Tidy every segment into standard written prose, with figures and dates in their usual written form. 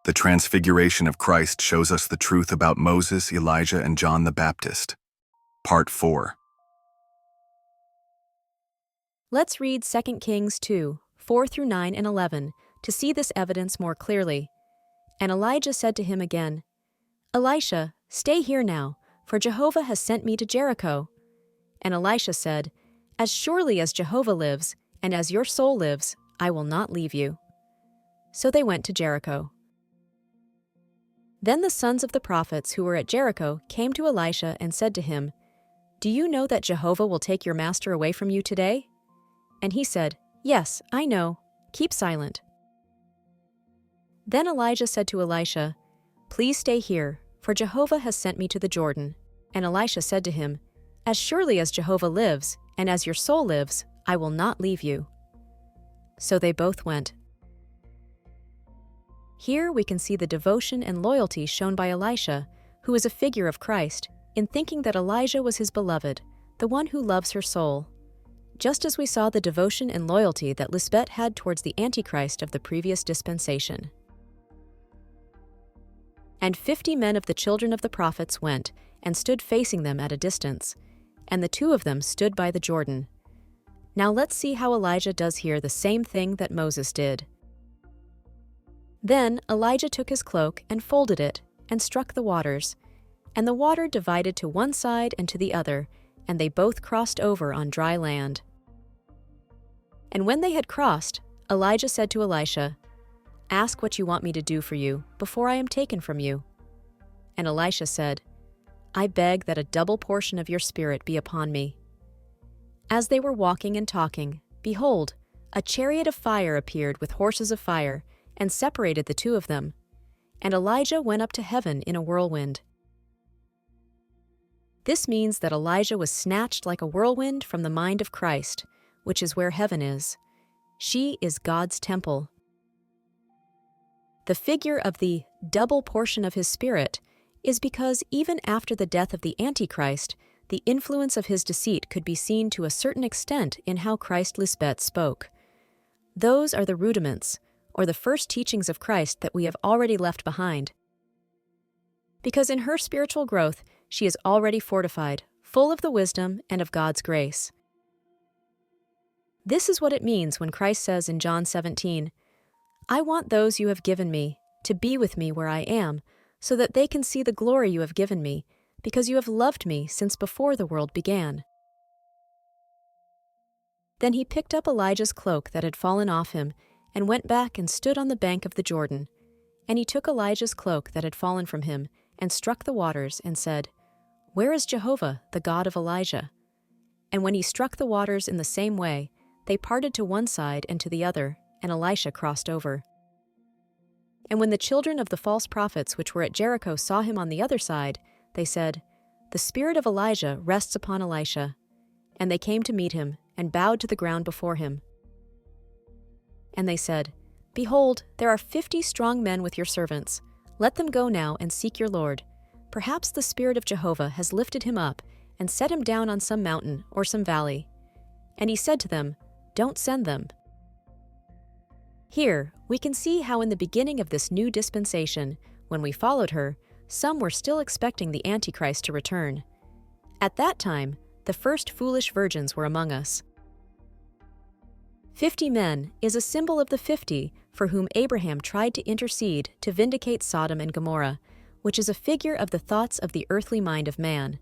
The Transfiguration of Christ shows us the truth about Moses, Elijah, and John the Baptist. Part 4. Let's read 2 Kings 2, 4 through 9 and 11, to see this evidence more clearly. And Elijah said to him again, Elisha, stay here now, for Jehovah has sent me to Jericho. And Elisha said, As surely as Jehovah lives, and as your soul lives, I will not leave you. So they went to Jericho. Then the sons of the prophets who were at Jericho came to Elisha and said to him, Do you know that Jehovah will take your master away from you today? And he said, Yes, I know. Keep silent. Then Elijah said to Elisha, Please stay here, for Jehovah has sent me to the Jordan. And Elisha said to him, As surely as Jehovah lives, and as your soul lives, I will not leave you. So they both went. Here we can see the devotion and loyalty shown by Elisha, who is a figure of Christ, in thinking that Elijah was his beloved, the one who loves her soul. Just as we saw the devotion and loyalty that Lisbeth had towards the Antichrist of the previous dispensation. And 50 men of the children of the prophets went, and stood facing them at a distance, and the 2 of them stood by the Jordan. Now let's see how Elijah does here the same thing that Moses did. Then Elijah took his cloak and folded it, and struck the waters, and the water divided to one side and to the other, and they both crossed over on dry land. And when they had crossed, Elijah said to Elisha, Ask what you want me to do for you, before I am taken from you. And Elisha said, I beg that a double portion of your spirit be upon me. As they were walking and talking, behold, a chariot of fire appeared with horses of fire, and separated the 2 of them. And Elijah went up to heaven in a whirlwind. This means that Elijah was snatched like a whirlwind from the mind of Christ, which is where heaven is. She is God's temple. The figure of the double portion of his spirit is because even after the death of the Antichrist, the influence of his deceit could be seen to a certain extent in how Christ Lisbeth spoke. Those are the rudiments, or the first teachings of Christ that we have already left behind. Because in her spiritual growth, she is already fortified, full of the wisdom and of God's grace. This is what it means when Christ says in John 17, I want those you have given me to be with me where I am, so that they can see the glory you have given me, because you have loved me since before the world began. Then he picked up Elijah's cloak that had fallen off him, and went back and stood on the bank of the Jordan. And he took Elijah's cloak that had fallen from him, and struck the waters, and said, Where is Jehovah, the God of Elijah? And when he struck the waters in the same way, they parted to one side and to the other, and Elisha crossed over. And when the children of the false prophets which were at Jericho saw him on the other side, they said, The spirit of Elijah rests upon Elisha. And they came to meet him, and bowed to the ground before him. And they said, Behold, there are 50 strong men with your servants. Let them go now and seek your Lord. Perhaps the Spirit of Jehovah has lifted him up, and set him down on some mountain or some valley. And he said to them, Don't send them. Here, we can see how in the beginning of this new dispensation, when we followed her, some were still expecting the Antichrist to return. At that time, the first foolish virgins were among us. 50 men is a symbol of the 50 for whom Abraham tried to intercede to vindicate Sodom and Gomorrah, which is a figure of the thoughts of the earthly mind of man.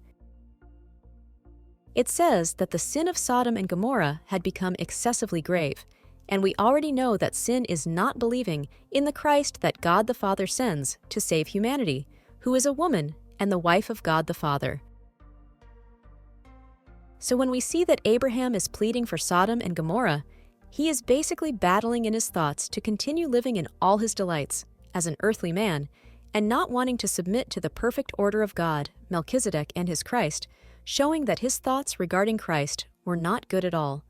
It says that the sin of Sodom and Gomorrah had become excessively grave, and we already know that sin is not believing in the Christ that God the Father sends to save humanity, who is a woman and the wife of God the Father. So when we see that Abraham is pleading for Sodom and Gomorrah, he is basically battling in his thoughts to continue living in all his delights, as an earthly man, and not wanting to submit to the perfect order of God, Melchizedek and his Christ, showing that his thoughts regarding Christ were not good at all.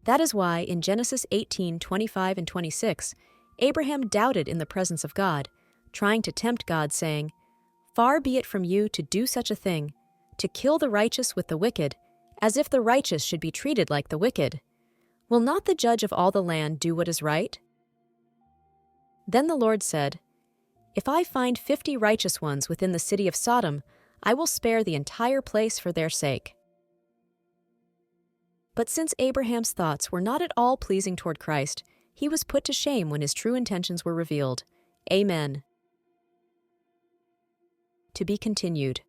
That is why in Genesis 18:25 and 26, Abraham doubted in the presence of God, trying to tempt God, saying, Far be it from you to do such a thing, to kill the righteous with the wicked, as if the righteous should be treated like the wicked. Will not the judge of all the land do what is right? Then the Lord said, "If I find 50 righteous ones within the city of Sodom, I will spare the entire place for their sake." But since Abraham's thoughts were not at all pleasing toward Christ, he was put to shame when his true intentions were revealed. Amen. To be continued.